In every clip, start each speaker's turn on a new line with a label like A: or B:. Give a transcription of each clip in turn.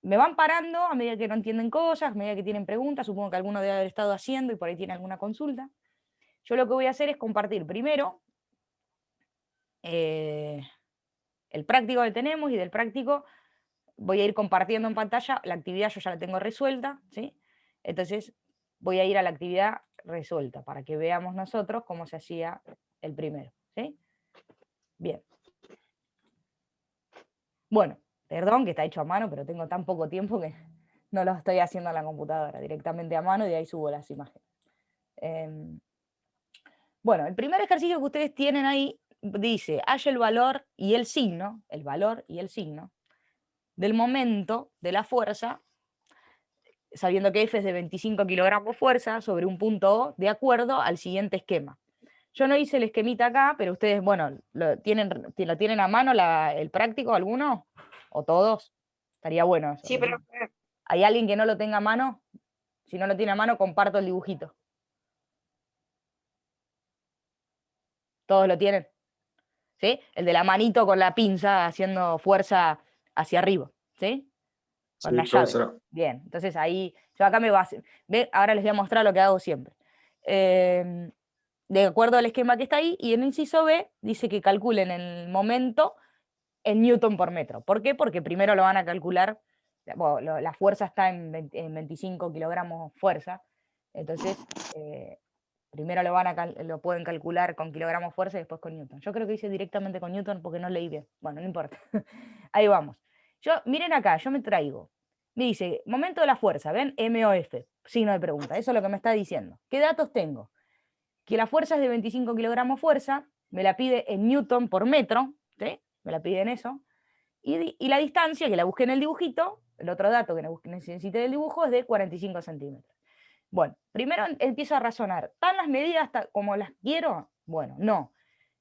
A: me van parando a medida que no entienden cosas, a medida que tienen preguntas, supongo que alguno debe haber estado haciendo y por ahí tiene alguna consulta. Yo lo que voy a hacer es compartir primero el práctico que tenemos, y del práctico voy a ir compartiendo en pantalla la actividad. Yo ya la tengo resuelta, ¿sí? Entonces voy a ir a la actividad resuelta para que veamos nosotros cómo se hacía el primero, ¿sí? Bien. Bueno, perdón que está hecho a mano, pero tengo tan poco tiempo que no lo estoy haciendo en la computadora, directamente a mano, y de ahí subo las imágenes. Bueno, el primer ejercicio que ustedes tienen ahí dice: halla el valor y el signo del momento de la fuerza, sabiendo que F es de 25 kilogramos fuerza sobre un punto O, de acuerdo al siguiente esquema. Yo no hice el esquemita acá, pero ustedes, bueno, ¿lo tienen a mano el práctico alguno? ¿O todos? Estaría bueno eso.
B: Sí, pero
A: ¿Hay alguien que no lo tenga a mano? Si no lo tiene a mano, comparto el dibujito. ¿Todos lo tienen? ¿Sí? El de la manito con la pinza haciendo fuerza hacia arriba, ¿sí? Con la
C: Sí,
A: llave.
C: profesora.
A: Bien, entonces ahí, yo acá me baso. Ahora les voy a mostrar lo que hago siempre. De acuerdo al esquema que está ahí, y en inciso B dice que calculen el momento en newton por metro. ¿Por qué? Porque primero lo van a calcular, bueno, la fuerza está en 25 kilogramos fuerza, entonces primero lo pueden calcular con kilogramos fuerza y después con newton. Yo creo que hice directamente con newton porque no leí bien. Bueno, no importa. Ahí vamos. Miren acá, yo me traigo. Me dice, momento de la fuerza, ¿ven? M o F, signo de pregunta. Eso es lo que me está diciendo. ¿Qué datos tengo? Que la fuerza es de 25 kilogramos fuerza, me la pide en newton por metro, ¿sí? Me la pide en eso. Y la distancia, que la busqué en el dibujito, el otro dato que necesité del dibujo, es de 45 centímetros. Bueno, primero empiezo a razonar. ¿Están las medidas como las quiero? Bueno, no.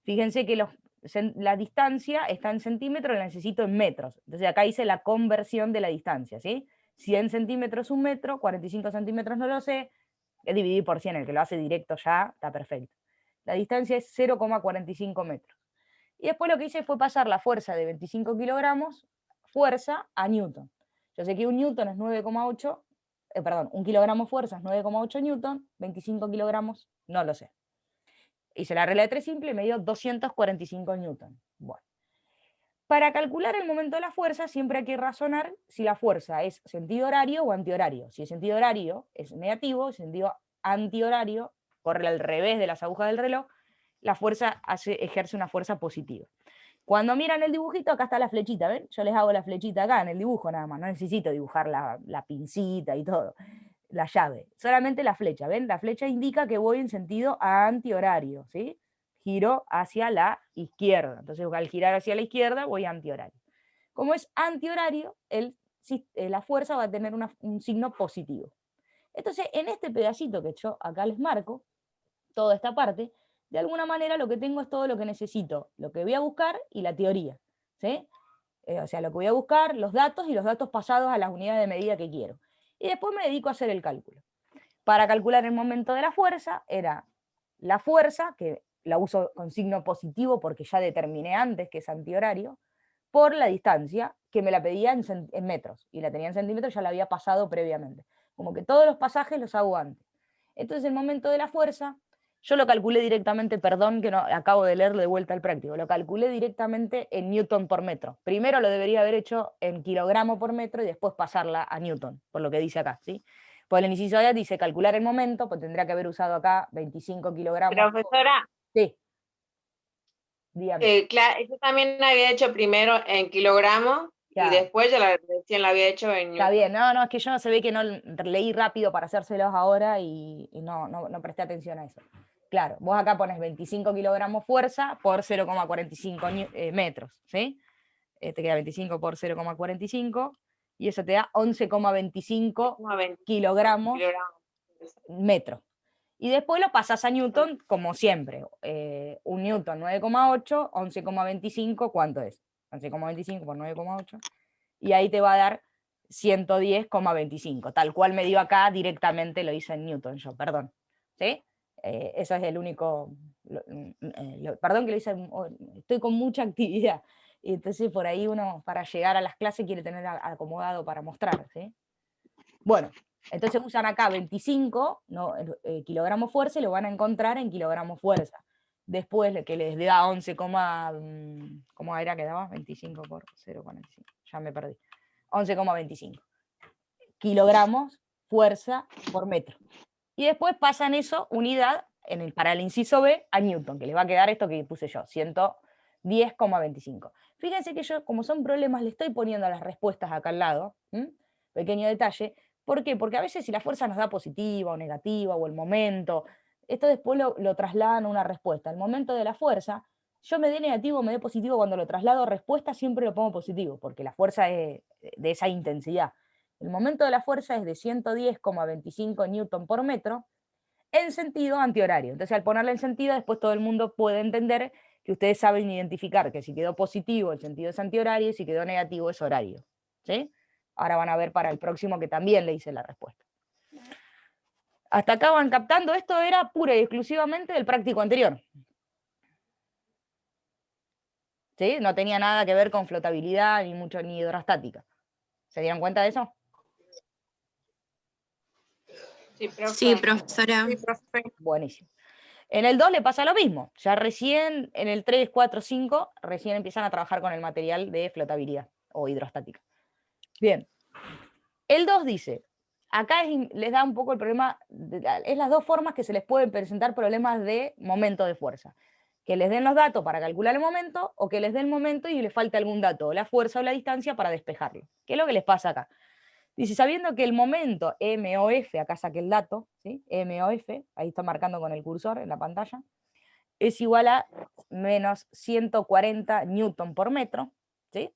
A: Fíjense que la distancia está en centímetros, la necesito en metros. Entonces acá hice la conversión de la distancia, ¿sí? 100 centímetros un metro, 45 centímetros no lo sé, es dividir por 100, el que lo hace directo ya está perfecto. La distancia es 0,45 metros. Y después lo que hice fue pasar la fuerza de 25 kilogramos, fuerza, a newton. Yo sé que un newton es 9,8, perdón, un kilogramo fuerza es 9,8 newton, 25 kilogramos no lo sé. Hice la regla de 3 simple y me dio 245 newton. Bueno, para calcular el momento de la fuerza siempre hay que razonar si la fuerza es sentido horario o antihorario. Si es sentido horario es negativo, si es sentido antihorario, corre al revés de las agujas del reloj, la fuerza ejerce una fuerza positiva. Cuando miran el dibujito, acá está la flechita, ¿ven? Yo les hago la flechita acá en el dibujo nada más, no necesito dibujar la pincita y todo, la llave, solamente la flecha, ¿ven? La flecha indica que voy en sentido antihorario, ¿sí? Giro hacia la izquierda, entonces al girar hacia la izquierda voy antihorario. Como es antihorario, la fuerza va a tener un signo positivo. Entonces, en este pedacito que yo acá les marco, toda esta parte, de alguna manera lo que tengo es todo lo que necesito, lo que voy a buscar y la teoría, ¿sí? O sea, lo que voy a buscar, los datos y los datos pasados a las unidades de medida que quiero. Y después me dedico a hacer el cálculo. Para calcular el momento de la fuerza, era la fuerza, que la uso con signo positivo porque ya determiné antes que es antihorario, por la distancia, que me la pedía en metros, y la tenía en centímetros, ya la había pasado previamente. Como que todos los pasajes los hago antes. Entonces el momento de la fuerza, yo lo calculé directamente, perdón que no acabo de leer de vuelta el práctico, lo calculé directamente en newton por metro. Primero lo debería haber hecho en kilogramo por metro y después pasarla a newton, por lo que dice acá, ¿sí? Pues el inciso A dice calcular el momento, pues tendría que haber usado acá 25 kilogramos.
B: profesora,
A: Sí, dígame.
B: Yo también la había hecho primero en kilogramos y
A: Ya,
B: después recién la había hecho en
A: está bien,
B: newton.
A: no, es que yo no se ve que no leí rápido para hacérselos ahora y no presté atención a eso. Claro, vos acá pones 25 kilogramos fuerza por 0,45 metros, ¿sí? Te queda 25 por 0,45 y eso te da 11,25
B: Como 20
A: kilogramos
B: kilogramos.
A: metro. Y después lo pasas a newton como siempre. Un newton 9,8, 11,25, ¿cuánto es? 11,25 por 9,8. Y ahí te va a dar 110,25. Tal cual me dio acá, directamente lo hice en newton yo, perdón. ¿Sí? Eso es el único... perdón que lo hice... Estoy con mucha actividad. Y entonces por ahí uno, para llegar a las clases, quiere tener acomodado para mostrar, ¿sí? Bueno, entonces usan acá 25 ¿no? Kilogramos fuerza y lo van a encontrar en kilogramos fuerza. Después que les da 11, ¿cómo era que daba? 25 por 0,45. Ya me perdí. 11,25 kilogramos fuerza por metro. Y después pasan eso, unidad, para el inciso B, a Newton, que les va a quedar esto que puse yo, 110,25. Fíjense que yo, como son problemas, le estoy poniendo las respuestas acá al lado. Pequeño detalle. ¿Por qué? Porque a veces si la fuerza nos da positiva o negativa, o el momento, esto después lo trasladan a una respuesta. El momento de la fuerza, yo me dé negativo o me dé positivo, cuando lo traslado a respuesta siempre lo pongo positivo, porque la fuerza es de esa intensidad. El momento de la fuerza es de 110,25 newton por metro en sentido antihorario. Entonces, al ponerle en sentido, después todo el mundo puede entender que ustedes saben identificar que si quedó positivo el sentido es antihorario y si quedó negativo es horario. ¿Sí? Ahora van a ver para el próximo que también le hice la respuesta. Hasta acá van captando, esto era pura y exclusivamente del práctico anterior. ¿Sí? No tenía nada que ver con flotabilidad ni hidrostática. ¿Se dieron cuenta de eso?
B: Sí, profesora.
A: Buenísimo. En el 2 le pasa lo mismo. Ya recién, en el 3, 4, 5, recién empiezan a trabajar con el material de flotabilidad o hidrostática. Bien. El 2 dice, acá les da un poco el problema, es las dos formas que se les pueden presentar problemas de momento de fuerza. Que les den los datos para calcular el momento, o que les den el momento y les falte algún dato, o la fuerza o la distancia para despejarlo. ¿Qué es lo que les pasa acá? Dice, sabiendo que el momento MOF, acá saqué el dato, ¿sí? MOF, ahí está marcando con el cursor en la pantalla, es igual a menos 140 newton por metro, ¿sí?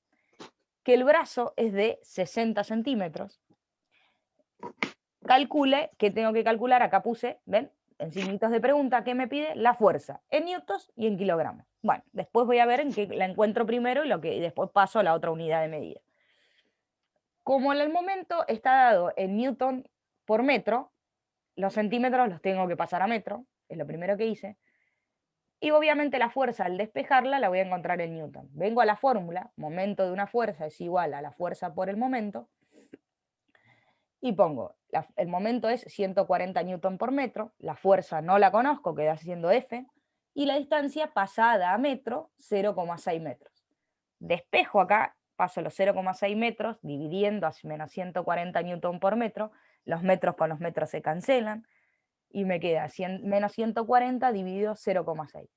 A: Que el brazo es de 60 centímetros. Calcule, que tengo que calcular, acá puse, ¿ven? En signitos de pregunta, ¿qué me pide? La fuerza, en newtons y en kilogramos. Bueno, después voy a ver en qué la encuentro primero y después paso a la otra unidad de medida. Como el momento está dado en newton por metro, los centímetros los tengo que pasar a metro, es lo primero que hice. Y obviamente la fuerza al despejarla la voy a encontrar en newton. Vengo a la fórmula, momento de una fuerza es igual a la fuerza por el momento, y pongo, el momento es 140 newton por metro, la fuerza no la conozco, queda siendo F, y la distancia pasada a metro, 0,6 metros. Despejo acá, paso los 0,6 metros, dividiendo a menos 140 newton por metro, los metros con los metros se cancelan, y me queda menos 140 dividido 0,6.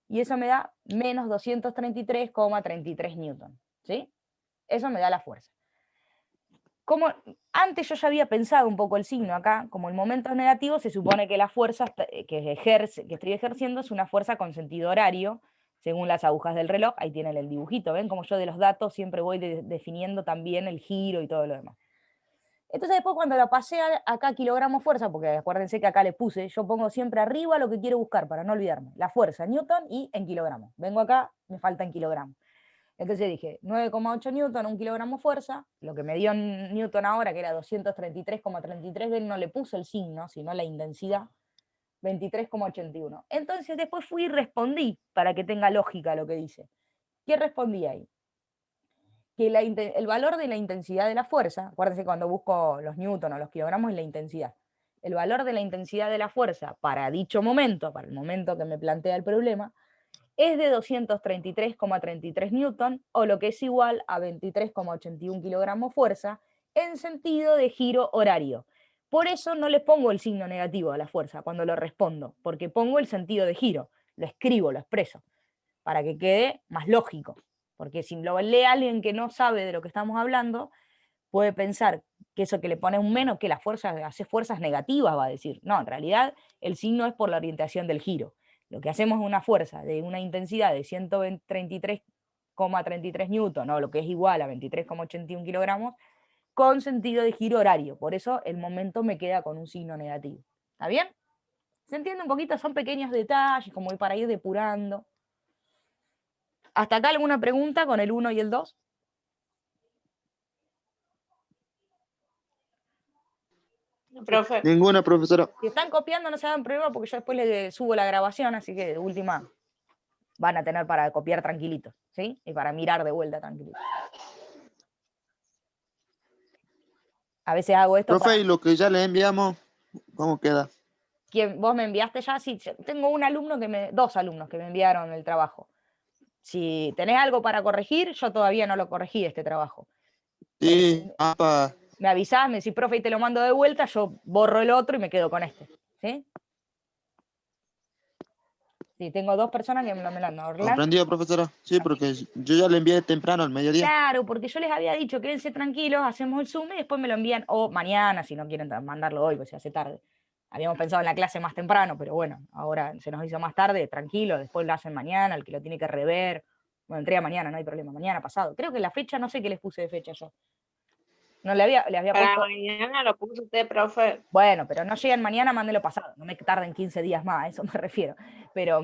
A: Y eso me da menos 233,33 newton, ¿sí? Eso me da la fuerza. Como antes yo ya había pensado un poco el signo acá, como el momento es negativo, se supone que la fuerza que estoy ejerciendo es una fuerza con sentido horario, según las agujas del reloj. Ahí tienen el dibujito, ¿ven? Como yo de los datos siempre voy definiendo también el giro y todo lo demás. Entonces después cuando la pasé acá kilogramos fuerza, porque acuérdense que acá le puse, yo pongo siempre arriba lo que quiero buscar para no olvidarme, la fuerza en newton y en kilogramos. Vengo acá, me falta en kilogramos. Entonces dije 9,8 newton, 1 kilogramo fuerza, lo que me dio en newton ahora, que era 233,33, no le puse el signo, sino la intensidad, 23,81. Entonces después fui y respondí, para que tenga lógica lo que dice. ¿Qué respondí ahí? Que el valor de la intensidad de la fuerza, acuérdense cuando busco los newton o los kilogramos, es la intensidad. El valor de la intensidad de la fuerza para dicho momento, para el momento que me plantea el problema, es de 233,33 newton, o lo que es igual a 23,81 kilogramos fuerza, en sentido de giro horario. Por eso no le pongo el signo negativo a la fuerza cuando lo respondo, porque pongo el sentido de giro, lo escribo, lo expreso, para que quede más lógico. Porque si lo lee alguien que no sabe de lo que estamos hablando, puede pensar que eso que le pone un menos, que la fuerza hace fuerzas negativas, va a decir. No, en realidad el signo es por la orientación del giro. Lo que hacemos es una fuerza de una intensidad de 133,33 newton, o lo que es igual a 23,81 kilogramos, con sentido de giro horario. Por eso el momento me queda con un signo negativo. ¿Está bien? ¿Se entiende un poquito? Son pequeños detalles, como para ir depurando. ¿Hasta acá alguna pregunta con el 1 y el 2?
B: Profe.
C: Ninguna, profesora.
A: Si están copiando, no se hagan problema porque yo después les subo la grabación, así que de última van a tener para copiar tranquilitos, ¿sí? Y para mirar de vuelta tranquilitos. A veces hago esto
C: Profe, y lo que ya le enviamos, ¿cómo queda?
A: ¿Vos me enviaste ya? Sí, tengo dos alumnos que me enviaron el trabajo. Si tenés algo para corregir, yo todavía no lo corregí este trabajo.
C: Sí,
A: Me avisás, me decís, profe, y te lo mando de vuelta, yo borro el otro y me quedo con este. ¿Sí? Sí, tengo dos personas que me lo han dado.
C: ¿comprendido, profesora? Sí, porque yo ya le envié temprano, al mediodía.
A: Claro, porque yo les había dicho, quédense tranquilos, hacemos el Zoom y después me lo envían, o mañana, si no quieren mandarlo hoy, pues se hace tarde. Habíamos pensado en la clase más temprano, pero bueno, ahora se nos hizo más tarde, tranquilo, después lo hacen mañana, el que lo tiene que rever. Bueno, entrega mañana, no hay problema, mañana pasado. Creo que la fecha, no sé qué les puse de fecha yo. No le había
B: Para
A: puesto.
B: mañana lo puso usted, profe.
A: Bueno, pero no llegan mañana, mándenlo pasado. No me tarden 15 días más, a eso me refiero. Pero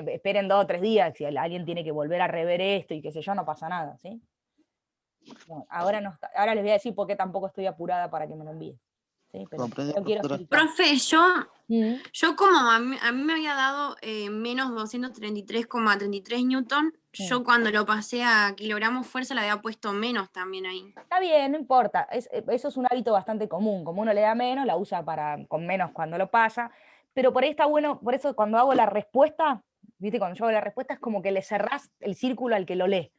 A: esperen 2 o 3 días, si alguien tiene que volver a rever esto y qué sé yo, no pasa nada, ¿sí? Bueno, ahora les voy a decir por qué tampoco estoy apurada para que me lo envíen. ¿Sí? Pero quiero explicar.
D: Profe, yo como a mí me había dado menos 233,33 newton, yo cuando lo pasé a kilogramos fuerza le había puesto menos también ahí.
A: Está bien, no importa. Eso es un hábito bastante común. Como uno le da menos, la usa con menos cuando lo pasa. Pero por ahí está bueno, por eso cuando hago la respuesta, ¿viste? Cuando yo hago la respuesta es como que le cerrás el círculo al que lo lee.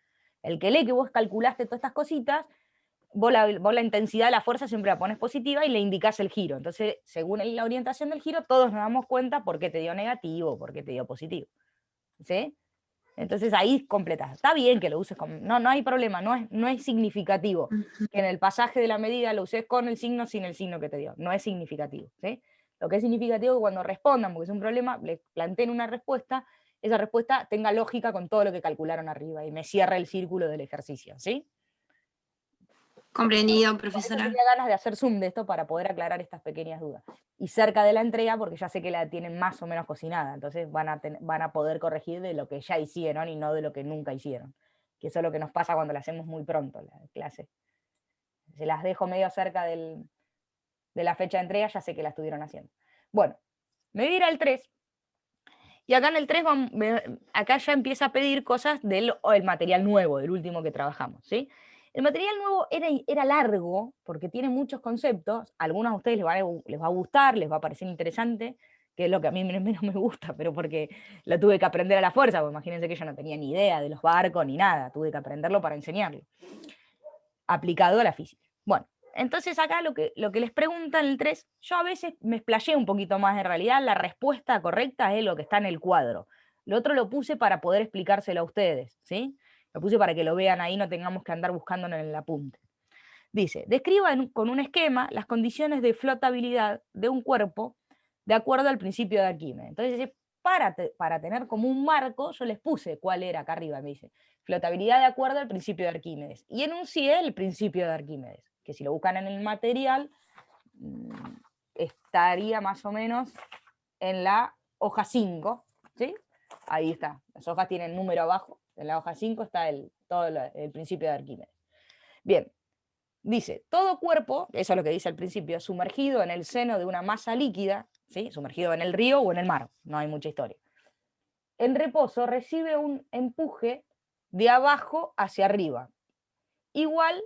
A: El que lee que vos calculaste todas estas cositas, vos la intensidad de la fuerza siempre la pones positiva y le indicás el giro. Entonces, según la orientación del giro, todos nos damos cuenta por qué te dio negativo, por qué te dio positivo. ¿Sí? Entonces ahí completas. Está bien que lo uses no hay problema, no es significativo que en el pasaje de la medida lo uses con el signo, sin el signo que te dio. No es significativo. ¿Sí? Lo que es significativo es que cuando respondan, porque es un problema, les planteen una respuesta, esa respuesta tenga lógica con todo lo que calcularon arriba y me cierre el círculo del ejercicio. ¿Sí?
D: Comprendido, profesora.
A: Tenía ganas de hacer Zoom de esto para poder aclarar estas pequeñas dudas. Y cerca de la entrega, porque ya sé que la tienen más o menos cocinada, entonces van a poder corregir de lo que ya hicieron y no de lo que nunca hicieron. Que eso es lo que nos pasa cuando la hacemos muy pronto, la clase. Se las dejo medio cerca de la fecha de entrega, ya sé que la estuvieron haciendo. Bueno, me voy a ir al 3. Y acá en el 3, acá ya empieza a pedir cosas del material nuevo, del último que trabajamos, ¿sí? El material nuevo era largo, porque tiene muchos conceptos, a algunos a ustedes les va a gustar, les va a parecer interesante, que es lo que a mí menos me gusta, pero porque lo tuve que aprender a la fuerza, porque imagínense que yo no tenía ni idea de los barcos ni nada, tuve que aprenderlo para enseñarlo, aplicado a la física. Bueno, entonces acá lo que les preguntan en el 3, yo a veces me explayé un poquito más, en realidad la respuesta correcta es lo que está en el cuadro. Lo otro lo puse para poder explicárselo a ustedes, ¿sí? Lo puse para que lo vean ahí, no tengamos que andar buscándolo en el apunte. Dice, describa con un esquema las condiciones de flotabilidad de un cuerpo de acuerdo al principio de Arquímedes. Entonces, para tener como un marco, yo les puse cuál era acá arriba, me dice, flotabilidad de acuerdo al principio de Arquímedes. Y enuncié el principio de Arquímedes, que si lo buscan en el material, estaría más o menos en la hoja 5, ¿sí? Ahí está, las hojas tienen número abajo, en la hoja 5 está todo el principio de Arquímedes. Bien, dice, todo cuerpo, eso es lo que dice al principio, sumergido en el seno de una masa líquida, ¿sí? Sumergido en el río o en el mar, no hay mucha historia. En reposo recibe un empuje de abajo hacia arriba, igual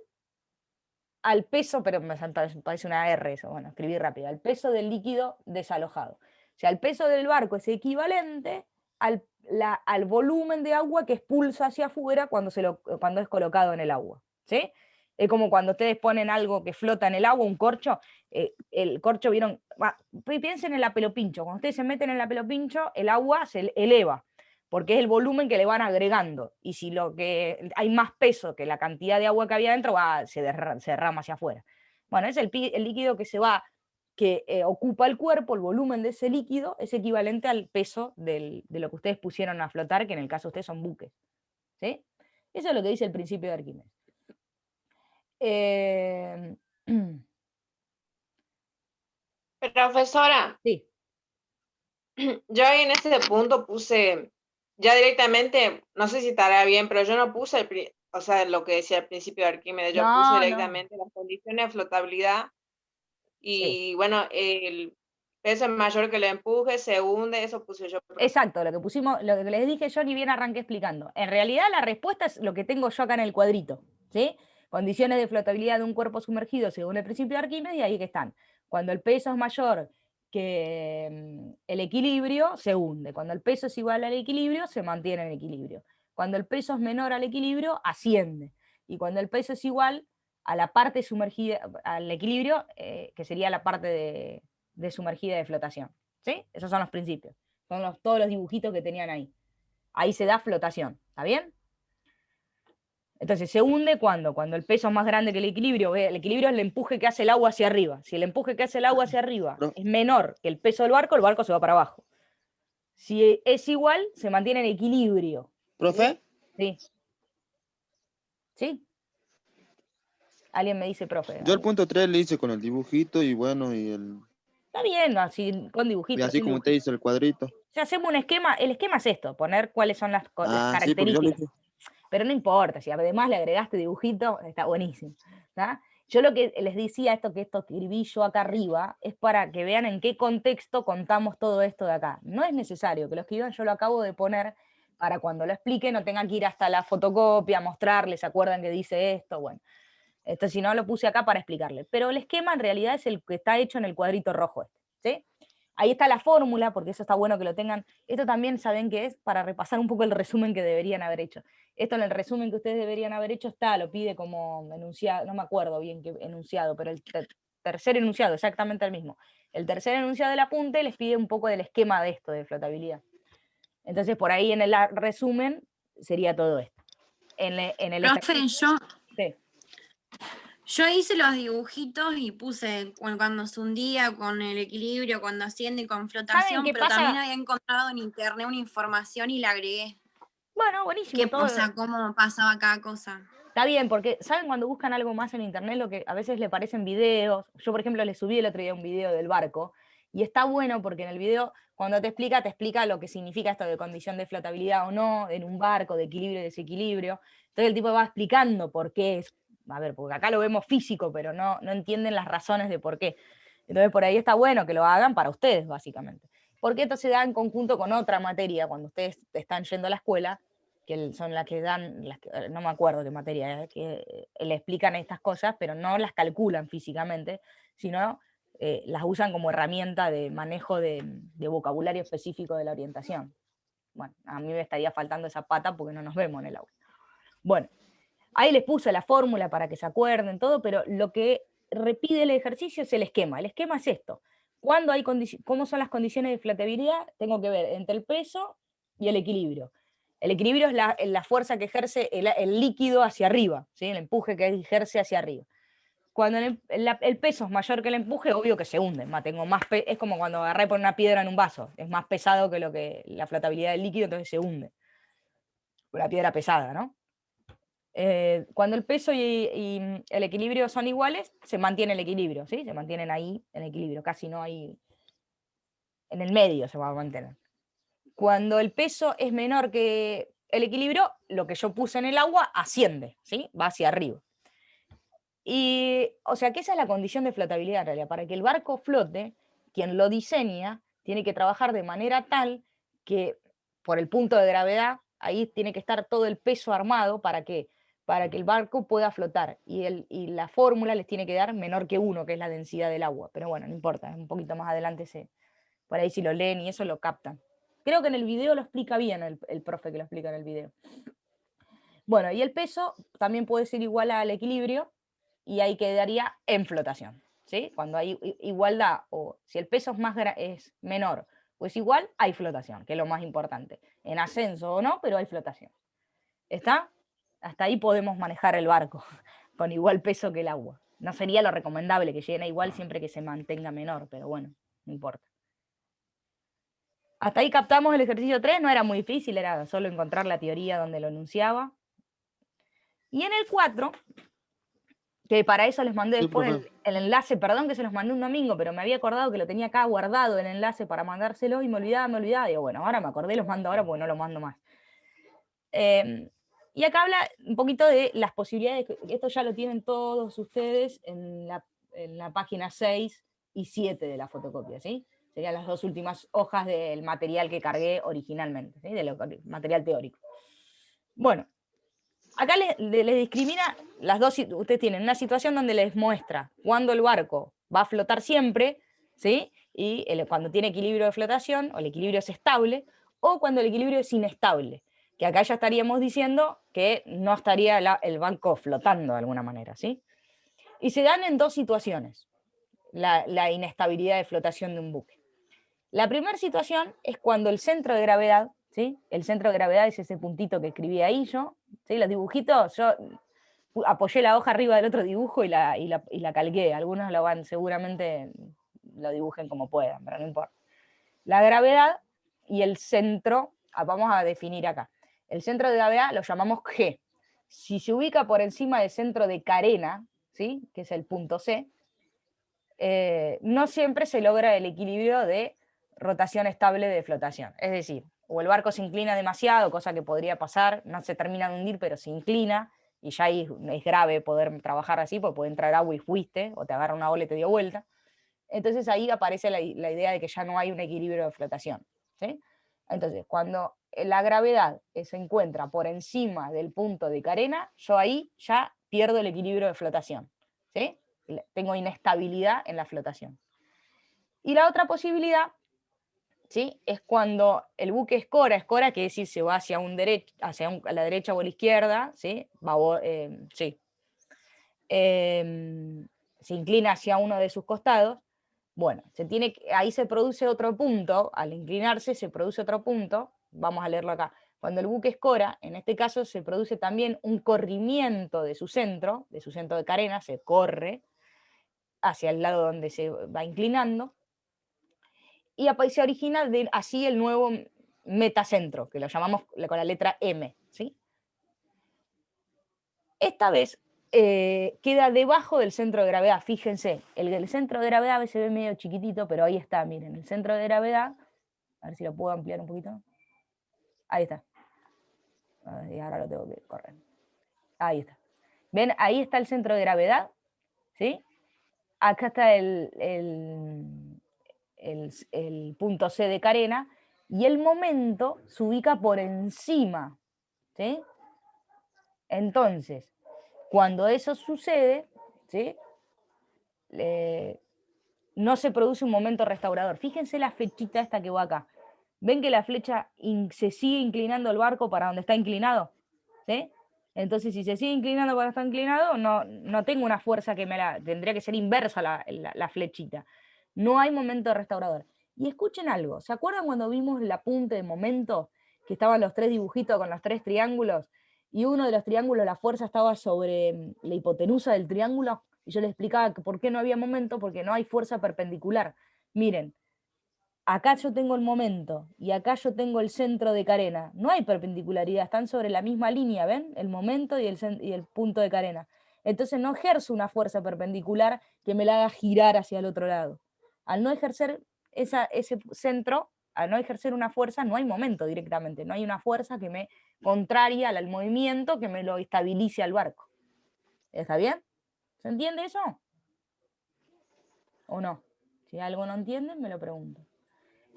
A: al peso, pero me parece una R eso, bueno, escribí rápido, al peso del líquido desalojado. O sea, el peso del barco es equivalente al volumen de agua que expulsa hacia afuera cuando es colocado en el agua, ¿sí? Es como cuando ustedes ponen algo que flota en el agua, un corcho, el corcho, vieron, piensen en la pelopincho, cuando ustedes se meten en la pelopincho, el agua se eleva, porque es el volumen que le van agregando, y si hay más peso que la cantidad de agua que había dentro, se derrama hacia afuera. Bueno, es el líquido que ocupa el cuerpo, el volumen de ese líquido es equivalente al peso de lo que ustedes pusieron a flotar, que en el caso de ustedes son buques. ¿Sí? Eso es lo que dice el principio de Arquímedes.
B: Profesora,
A: Sí.
B: yo ahí en ese punto puse, ya directamente, no sé si estará bien, pero yo no puse, lo que decía al principio de Arquímedes, yo puse directamente las condiciones de flotabilidad y, bueno, Peso es mayor que el empuje, se hunde, eso puse yo.
A: Exacto, lo que pusimos, lo que les dije yo ni bien arranqué explicando. En realidad la respuesta es lo que tengo yo acá en el cuadrito, ¿sí? Condiciones de flotabilidad de un cuerpo sumergido según el principio de Arquímedes, y ahí que están. Cuando el peso es mayor que el equilibrio, se hunde. Cuando el peso es igual al equilibrio, se mantiene en equilibrio. Cuando el peso es menor al equilibrio, asciende. Y cuando el peso es igual a la parte sumergida, al equilibrio, que sería la parte de sumergida de flotación. ¿Sí? Esos son los principios. Son todos los dibujitos que tenían ahí. Ahí se da flotación, ¿está bien? Entonces, ¿se hunde cuando? Cuando el peso es más grande que el equilibrio. El equilibrio es el empuje que hace el agua hacia arriba. Si el empuje que hace el agua hacia arriba es menor que el peso del barco, el barco se va para abajo. Si es igual, se mantiene en equilibrio.
C: ¿Profe?
A: Sí. ¿Sí? Alguien me dice, profe.
C: Yo el punto 3 le hice con el dibujito y bueno, y
A: Está bien, así con dibujitos.
C: así como te dice el cuadrito.
A: O sea, hacemos un esquema. El esquema es esto, poner cuáles son las
C: Sí, porque yo
A: características.
C: le dije.
A: Pero no importa, si además le agregaste dibujito, está buenísimo. ¿Tá? Yo lo que les decía, esto que escribí yo acá arriba, es para que vean en qué contexto contamos todo esto de acá. No es necesario que lo escriban, yo lo acabo de poner para cuando lo explique no tengan que ir hasta la fotocopia, mostrarles, se acuerdan que dice esto, bueno. Esto si no lo puse acá para explicarles. Pero el esquema en realidad es el que está hecho en el cuadrito rojo este, ¿sí? Ahí está la fórmula, porque eso está bueno que lo tengan. Esto también saben que es para repasar un poco el resumen que deberían haber hecho. Esto en el resumen que ustedes deberían haber hecho está, lo pide como enunciado, no me acuerdo bien qué enunciado, pero el tercer enunciado, exactamente el mismo. El tercer enunciado del apunte les pide un poco del esquema de esto, de flotabilidad. Entonces, por ahí en el resumen sería todo esto.
D: Profe,
A: sí.
D: Yo hice los dibujitos y puse cuando se hundía, con el equilibrio, cuando asciende, con flotación, pero
A: pasa?
D: También había encontrado en internet una información y la agregué.
A: Bueno, buenísimo.
D: O sea, cómo pasaba cada cosa.
A: Está bien, porque ¿saben cuando buscan algo más en internet lo que a veces le parecen videos? Yo, por ejemplo, le subí el otro día un video del barco, y está bueno porque en el video, cuando te explica lo que significa esto de condición de flotabilidad o no, en un barco, de equilibrio y desequilibrio. Entonces el tipo va explicando por qué es. A ver, porque acá lo vemos físico, pero no entienden las razones de por qué. Entonces por ahí está bueno que lo hagan para ustedes, básicamente. Porque esto se da en conjunto con otra materia, cuando ustedes están yendo a la escuela, que son las que dan, no me acuerdo qué materia es, que le explican estas cosas, pero no las calculan físicamente, sino las usan como herramienta de manejo de vocabulario específico de la orientación. Bueno, a mí me estaría faltando esa pata porque no nos vemos en el aula. Bueno, ahí les puse la fórmula para que se acuerden todo, pero lo que repite el ejercicio es el esquema. El esquema es esto. ¿Cuándo hay ¿Cómo son las condiciones de flotabilidad? Tengo que ver entre el peso y el equilibrio. El equilibrio es la fuerza que ejerce el líquido hacia arriba, ¿sí? El empuje que ejerce hacia arriba. Cuando el peso es mayor que el empuje, obvio que se hunde. Tengo más es como cuando agarré por una piedra en un vaso. Es más pesado que la flotabilidad del líquido, entonces se hunde. La piedra pesada, ¿no? Cuando el peso y el equilibrio son iguales, se mantiene el equilibrio, ¿sí? Se mantienen ahí en equilibrio, casi no hay... En el medio se va a mantener. Cuando el peso es menor que el equilibrio, lo que yo puse en el agua asciende, ¿sí? Va hacia arriba. Y, o sea, que esa es la condición de flotabilidad en realidad. Para que el barco flote, quien lo diseña tiene que trabajar de manera tal que, por el punto de gravedad, ahí tiene que estar todo el peso armado para que el barco pueda flotar. Y la fórmula les tiene que dar menor que 1, que es la densidad del agua. Pero bueno, no importa, un poquito más adelante por ahí si lo leen y eso lo captan. Creo que en el video lo explica bien el profe que lo explica en el video. Bueno, y el peso también puede ser igual al equilibrio y ahí quedaría en flotación, ¿sí? Cuando hay igualdad o si el peso es menor o es igual, hay flotación, que es lo más importante. En ascenso o no, pero hay flotación. ¿Está? Hasta ahí podemos manejar el barco con igual peso que el agua. No sería lo recomendable que lleguen a igual siempre que se mantenga menor, pero bueno, no importa. Hasta ahí captamos el ejercicio 3, no era muy difícil, era solo encontrar la teoría donde lo enunciaba. Y en el 4, que para eso les mandé después el enlace, perdón que se los mandé un domingo, pero me había acordado que lo tenía acá guardado el enlace para mandárselo y me olvidaba. Digo, bueno, ahora me acordé, los mando ahora porque no los mando más. Y acá habla un poquito de las posibilidades, esto ya lo tienen todos ustedes en la página 6 y 7 de la fotocopia, ¿sí? Serían las dos últimas hojas del material que cargué originalmente, ¿sí? Del material teórico. Bueno, acá les discrimina las dos. Ustedes tienen una situación donde les muestra cuando el barco va a flotar siempre, ¿sí? Y cuando tiene equilibrio de flotación, o el equilibrio es estable, o cuando el equilibrio es inestable, que acá ya estaríamos diciendo que no estaría el barco flotando de alguna manera, ¿sí? Y se dan en dos situaciones la inestabilidad de flotación de un buque. La primera situación es cuando el centro de gravedad, ¿sí? El centro de gravedad es ese puntito que escribí ahí yo, ¿sí? Los dibujitos, yo apoyé la hoja arriba del otro dibujo y la calqué. Algunos lo van, seguramente lo dibujen como puedan, pero no importa. La gravedad y el centro, vamos a definir acá. El centro de gravedad lo llamamos G. Si se ubica por encima del centro de carena, ¿sí? Que es el punto C, no siempre se logra el equilibrio de rotación estable de flotación. Es decir, o el barco se inclina demasiado, cosa que podría pasar, no se termina de hundir, pero se inclina, y ya ahí es grave poder trabajar así, porque puede entrar agua y fuiste, o te agarra una ola y te dio vuelta. Entonces ahí aparece la idea de que ya no hay un equilibrio de flotación, ¿sí? Entonces, cuando la gravedad se encuentra por encima del punto de carena, yo ahí ya pierdo el equilibrio de flotación, ¿sí? Tengo inestabilidad en la flotación. Y la otra posibilidad, ¿sí? Es cuando el buque escora, que es decir, se va hacia a la derecha o a la izquierda, ¿sí? Se inclina hacia uno de sus costados. Bueno, ahí se produce otro punto, al inclinarse se produce otro punto, vamos a leerlo acá. Cuando el buque escora, en este caso se produce también un corrimiento de su centro de carena, se corre hacia el lado donde se va inclinando, y se origina así el nuevo metacentro, que lo llamamos con la letra M, ¿sí? Esta vez queda debajo del centro de gravedad. Fíjense, el centro de gravedad a veces se ve medio chiquitito, pero ahí está, miren, el centro de gravedad, a ver si lo puedo ampliar un poquito. Ahí está. Y ahora lo tengo que correr. Ahí está. ¿Ven? Ahí está el centro de gravedad, ¿sí? Acá está el punto C de carena, y el momento se ubica por encima, ¿sí? Entonces, cuando eso sucede, ¿sí? No se produce un momento restaurador. Fíjense la flechita esta que va acá. ¿Ven que la flecha se sigue inclinando el barco para donde está inclinado? ¿Sí? Entonces, si se sigue inclinando para donde está inclinado, no tengo una fuerza que tendría que ser inversa la flechita. No hay momento restaurador. Y escuchen algo, ¿se acuerdan cuando vimos el apunte de momento? Que estaban los tres dibujitos con los tres triángulos, y uno de los triángulos, la fuerza estaba sobre la hipotenusa del triángulo, y yo les explicaba que por qué no había momento, porque no hay fuerza perpendicular. Miren, acá yo tengo el momento, y acá yo tengo el centro de carena. No hay perpendicularidad, están sobre la misma línea, ¿ven? El momento y el punto de carena. Entonces no ejerzo una fuerza perpendicular que me la haga girar hacia el otro lado. Al no ejercer ese centro, al no ejercer una fuerza, no hay momento directamente, no hay una fuerza que me contraria al movimiento, que me lo estabilice al barco. ¿Está bien? ¿Se entiende eso? ¿O no? Si algo no entienden, me lo pregunto.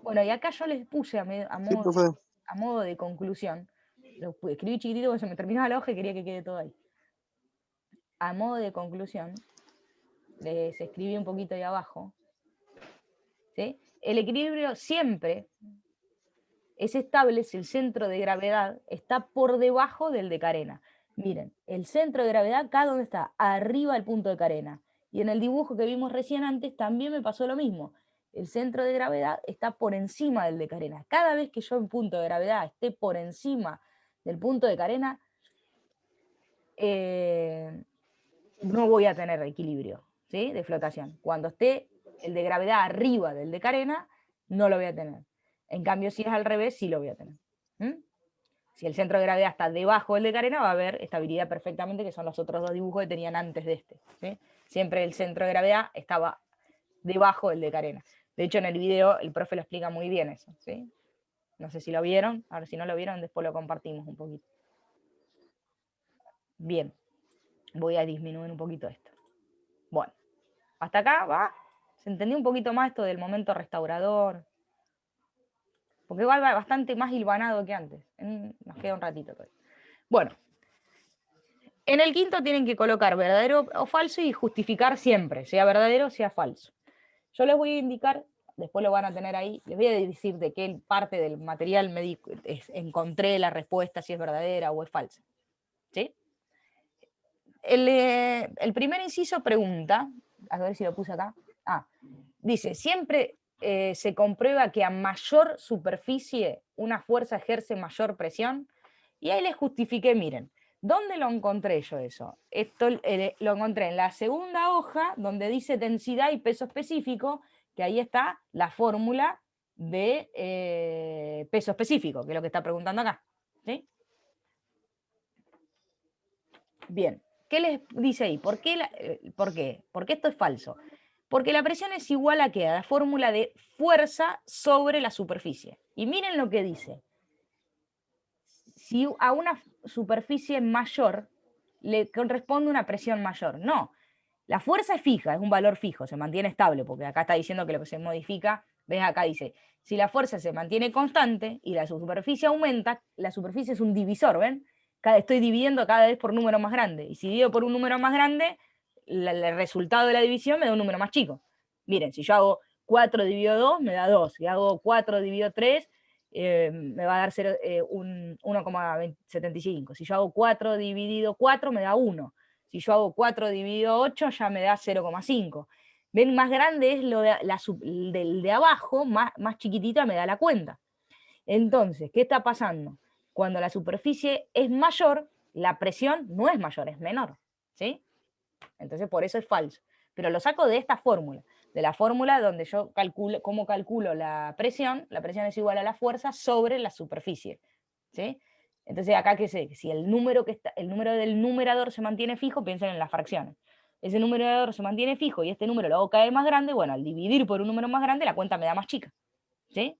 A: Bueno, y acá yo les puse a
C: Sí, profe.
A: modo de conclusión, lo escribí chiquitito porque se me terminaba la hoja y quería que quede todo ahí. A modo de conclusión, les escribí un poquito ahí abajo, ¿sí? El equilibrio siempre es estable si el centro de gravedad está por debajo del de carena. Miren, el centro de gravedad acá donde está, arriba del punto de carena. Y en el dibujo que vimos recién antes también me pasó lo mismo. El centro de gravedad está por encima del de carena. Cada vez que yo en punto de gravedad esté por encima del punto de carena, no voy a tener equilibrio, ¿sí? De flotación. Cuando esté el de gravedad arriba del de carena, no lo voy a tener. En cambio, si es al revés, sí lo voy a tener. Si el centro de gravedad está debajo del de carena, va a haber estabilidad perfectamente, que son los otros dos dibujos que tenían antes de este, ¿sí? Siempre el centro de gravedad estaba debajo del de carena. De hecho, en el video el profe lo explica muy bien eso, ¿sí? No sé si lo vieron, ahora si no lo vieron, después lo compartimos un poquito. Bien, voy a disminuir un poquito esto. Bueno, hasta acá va, ¿Se entendió un poquito más esto del momento restaurador? Porque igual va bastante más hilvanado que antes. Nos queda un ratito todavía. Bueno, en el quinto tienen que colocar verdadero o falso y justificar siempre, sea verdadero o sea falso. Yo les voy a indicar, después lo van a tener ahí, les voy a decir de qué parte del material encontré la respuesta, si es verdadera o es falsa. ¿Sí? El primer inciso pregunta, a ver si lo puse acá. Dice, siempre se comprueba que a mayor superficie una fuerza ejerce mayor presión. Y ahí les justifiqué, miren, ¿dónde lo encontré yo eso? Esto lo encontré en la segunda hoja, donde dice densidad y peso específico, que ahí está la fórmula de peso específico, que es lo que está preguntando acá. ¿Sí? Bien, ¿qué les dice ahí? ¿Por qué? Porque esto es falso. Porque la presión es igual a ¿qué? A la fórmula de fuerza sobre la superficie. Y miren lo que dice. Si a una superficie mayor le corresponde una presión mayor. No, la fuerza es fija, es un valor fijo, se mantiene estable, porque acá está diciendo que lo que se modifica, ves acá dice, si la fuerza se mantiene constante y la superficie aumenta, la superficie es un divisor, ¿ven? Estoy dividiendo cada vez por número más grande, y si divido por un número más grande, el resultado de la división me da un número más chico. Miren, si yo hago 4 dividido 2, me da 2, si hago 4 dividido 3, me va a dar 1,75. Si yo hago 4 dividido 4, me da 1. Si yo hago 4 dividido 8, ya me da 0,5. ¿Ven? Más grande es del de abajo, más chiquitita me da la cuenta. Entonces, ¿qué está pasando? Cuando la superficie es mayor, la presión no es mayor, es menor. ¿Sí? Entonces, por eso es falso. Pero lo saco de esta fórmula. De la fórmula donde yo calculo la presión es igual a la fuerza sobre la superficie. ¿Sí? Entonces acá que sé, si el número del numerador se mantiene fijo, piensen en las fracciones. Ese numerador se mantiene fijo y este número lo hago caer más grande, bueno, al dividir por un número más grande, la cuenta me da más chica. ¿Sí?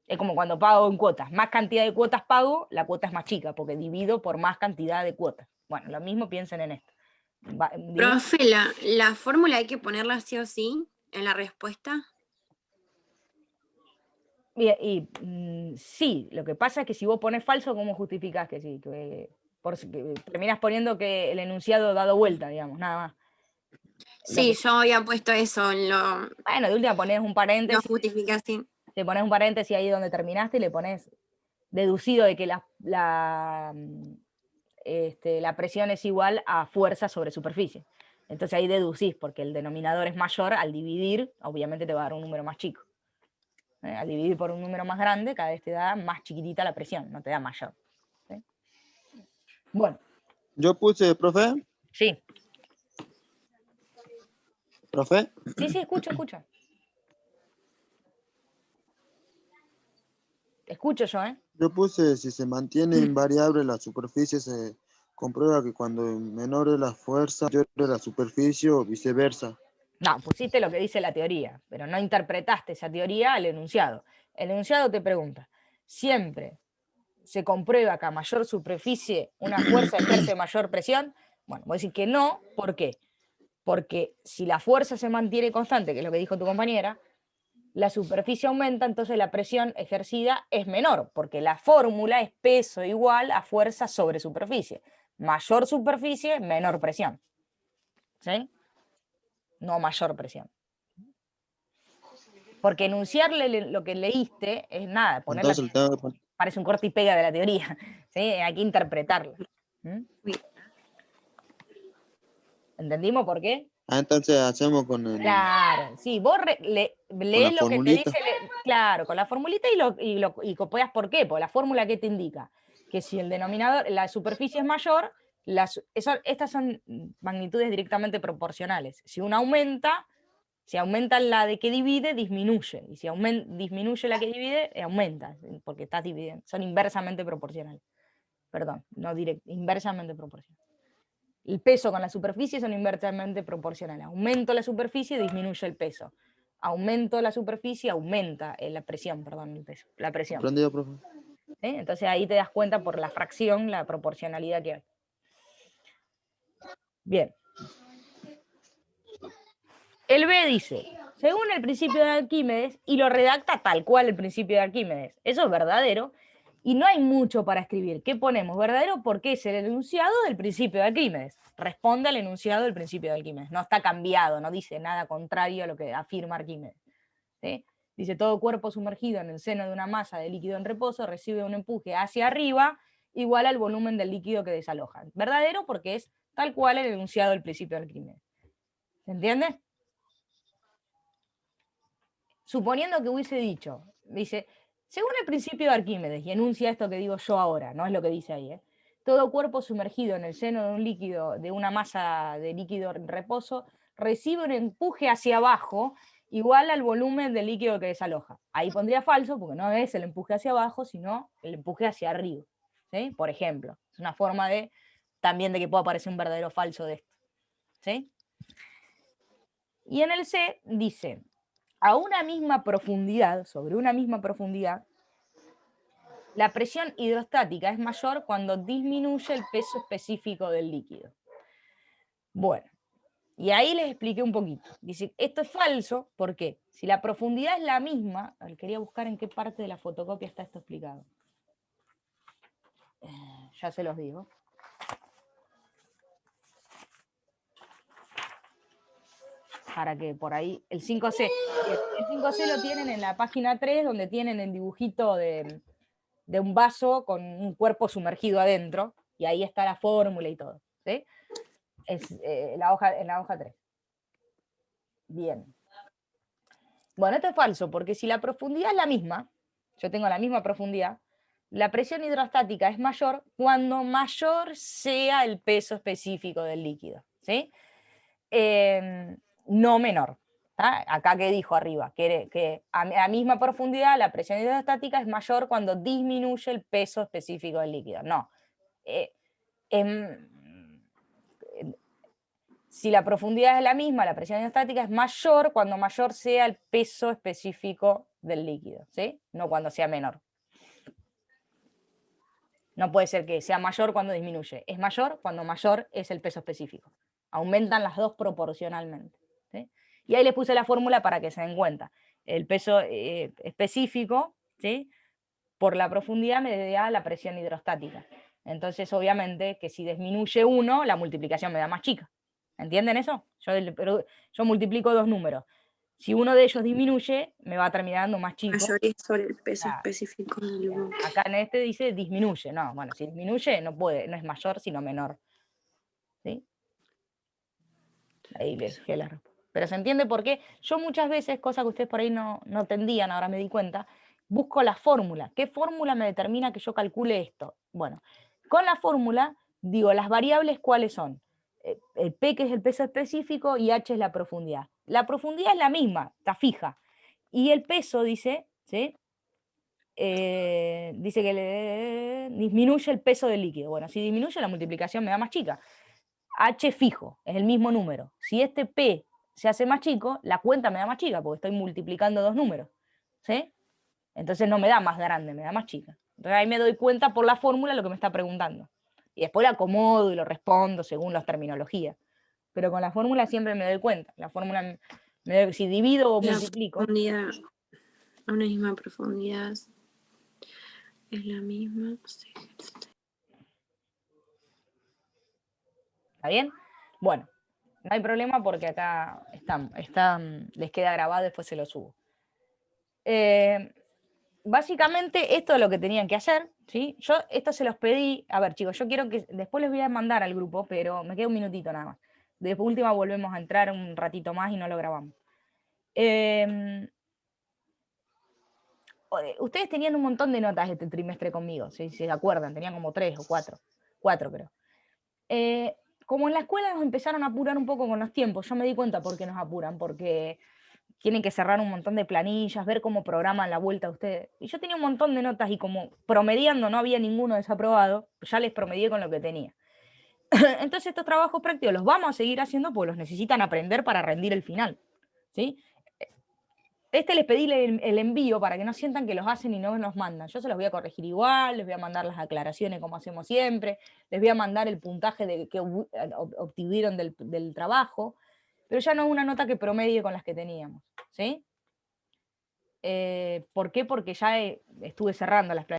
A: Es como cuando pago en cuotas. Más cantidad de cuotas pago, la cuota es más chica, porque divido por más cantidad de cuotas. Bueno, lo mismo piensen en esto.
D: Profe, ¿la fórmula hay que ponerla sí o sí en la respuesta?
A: Sí, lo que pasa es que si vos pones falso, ¿cómo justificás que sí? Que terminás poniendo que el enunciado dado vuelta, digamos, nada más.
D: Sí, yo había puesto eso,
A: Bueno, de última pones un paréntesis.
D: Lo justificás, sí.
A: Te pones un paréntesis ahí donde terminaste y le pones deducido de que la presión es igual a fuerza sobre superficie. Entonces ahí deducís, porque el denominador es mayor, al dividir, obviamente te va a dar un número más chico. Al dividir por un número más grande, cada vez te da más chiquitita la presión, no te da mayor. ¿Sí? Bueno.
C: Yo puse, profe.
A: Sí.
C: ¿Profe?
A: Sí, escucho. Escucho yo, ¿eh?
C: Yo puse, si se mantiene invariable la superficie, se comprueba que cuando menor es la fuerza, mayor es la superficie o viceversa.
A: No, pusiste lo que dice la teoría, pero no interpretaste esa teoría al enunciado. El enunciado te pregunta, ¿siempre se comprueba que a mayor superficie una fuerza ejerce mayor presión? Bueno, voy a decir que no, ¿por qué? Porque si la fuerza se mantiene constante, que es lo que dijo tu compañera, la superficie aumenta, entonces la presión ejercida es menor, porque la fórmula es peso igual a fuerza sobre superficie. Mayor superficie, menor presión. ¿Sí? No mayor presión. porque enunciarle lo que leíste es nada, ponerla, parece un corte y pega de la teoría, ¿sí? Hay que interpretarla. ¿Entendimos por qué?
C: Entonces hacemos con el...
A: Claro, sí, vos lees lo que te dice, claro, con la formulita y copias por qué, por la fórmula que te indica, que si el denominador, la superficie es mayor, estas son magnitudes directamente proporcionales. Si una aumenta, si aumenta la de que divide, disminuye, y si disminuye la que divide, aumenta, porque estás dividiendo, son inversamente proporcionales. Perdón, no inversamente proporcionales. El peso con la superficie son inversamente proporcionales. Aumento la superficie, disminuye el peso. Aumento la superficie, aumenta la presión, perdón, el peso, la presión.
C: Aprendido, profe.
A: ¿Sí? Entonces ahí te das cuenta por la fracción, la proporcionalidad que hay. Bien. El B dice, según el principio de Arquímedes, y lo redacta tal cual el principio de Arquímedes. Eso es verdadero, y no hay mucho para escribir. ¿Qué ponemos? Verdadero porque es el enunciado del principio de Arquímedes. Responde al enunciado del principio de Arquímedes. No está cambiado, no dice nada contrario a lo que afirma Arquímedes. ¿Sí? Dice, todo cuerpo sumergido en el seno de una masa de líquido en reposo recibe un empuje hacia arriba igual al volumen del líquido que desaloja. Verdadero porque es tal cual el enunciado del principio de Arquímedes. ¿Se entiende? Suponiendo que hubiese dicho, dice, según el principio de Arquímedes, y enuncia esto que digo yo ahora, no es lo que dice ahí, todo cuerpo sumergido en el seno de un líquido, de una masa de líquido en reposo, recibe un empuje hacia abajo igual al volumen del líquido que desaloja. Ahí pondría falso, porque no es el empuje hacia abajo, sino el empuje hacia arriba. ¿Sí? Por ejemplo, es una forma de también de que pueda aparecer un verdadero falso de esto. ¿Sí? Y en el C dice, a una misma profundidad, sobre una misma profundidad, la presión hidrostática es mayor cuando disminuye el peso específico del líquido. Bueno, y ahí les expliqué un poquito. Dice, esto es falso, ¿por qué? Si la profundidad es la misma, quería buscar en qué parte de la fotocopia está esto explicado. Ya se los digo. Para que por ahí, el 5C. El 5C lo tienen en la página 3, donde tienen el dibujito de un vaso con un cuerpo sumergido adentro, y ahí está la fórmula y todo. ¿Sí? Es, en la hoja 3. Bien. Bueno, esto es falso, porque si la profundidad es la misma, yo tengo la misma profundidad, la presión hidrostática es mayor cuando mayor sea el peso específico del líquido. ¿Sí? No menor. ¿Tá? Acá que dijo arriba, que a la misma profundidad la presión hidrostática es mayor cuando disminuye el peso específico del líquido. No. Si la profundidad es la misma, la presión hidrostática es mayor cuando mayor sea el peso específico del líquido, ¿sí? No cuando sea menor. No puede ser que sea mayor cuando disminuye. Es mayor cuando mayor es el peso específico. Aumentan las dos proporcionalmente. ¿Sí? Y ahí les puse la fórmula para que se den cuenta. El peso específico, ¿sí? Por la profundidad me da la presión hidrostática. Entonces, obviamente, que si disminuye uno, la multiplicación me da más chica. ¿Entienden eso? Yo multiplico dos números. Si uno de ellos disminuye, me va a terminar dando más chico.
D: Mayor es sobre el peso específico del bloque.
A: Acá en este dice disminuye. No, bueno, si disminuye no es mayor, sino menor. ¿Sí? Ahí les dije la respuesta. Pero se entiende por qué. Yo muchas veces, cosas que ustedes por ahí no entendían, ahora me di cuenta, busco la fórmula. ¿Qué fórmula me determina que yo calcule esto? Bueno, con la fórmula digo las variables cuáles son. El P, que es el peso específico, y H es la profundidad. La profundidad es la misma, está fija. Y el peso, dice, ¿sí? Dice que disminuye el peso del líquido. Bueno, si disminuye, la multiplicación me da más chica. H fijo, es el mismo número. Si este P se hace más chico, la cuenta me da más chica, porque estoy multiplicando dos números. ¿Sí? Entonces no me da más grande, me da más chica. Entonces ahí me doy cuenta por la fórmula lo que me está preguntando. Y después la acomodo y lo respondo según las terminologías. Pero con la fórmula siempre me doy cuenta. La fórmula, si divido o multiplico.
D: A una misma profundidad es la misma. Sí.
A: ¿Está bien? Bueno, no hay problema porque acá les queda grabado, después se lo subo. Básicamente esto es lo que tenían que hacer, ¿sí? Yo esto se los pedí, a ver chicos, yo quiero que, después les voy a mandar al grupo, pero me queda un minutito nada más. De última volvemos a entrar un ratito más y no lo grabamos. Ustedes tenían un montón de notas este trimestre conmigo, si se acuerdan, tenían como 3 o 4 creo. Como en la escuela nos empezaron a apurar un poco con los tiempos, yo me di cuenta por qué nos apuran, porque tienen que cerrar un montón de planillas, ver cómo programan la vuelta a ustedes. Y yo tenía un montón de notas y como promediando no había ninguno desaprobado, ya les promedié con lo que tenía. Entonces estos trabajos prácticos los vamos a seguir haciendo porque los necesitan aprender para rendir el final. ¿Sí? Les pedí el envío para que no sientan que los hacen y no nos mandan. Yo se los voy a corregir igual, les voy a mandar las aclaraciones como hacemos siempre, les voy a mandar el puntaje que obtuvieron del trabajo. pero ya no es una nota que promedie con las que teníamos, ¿sí? ¿Por qué? Porque ya estuve cerrando las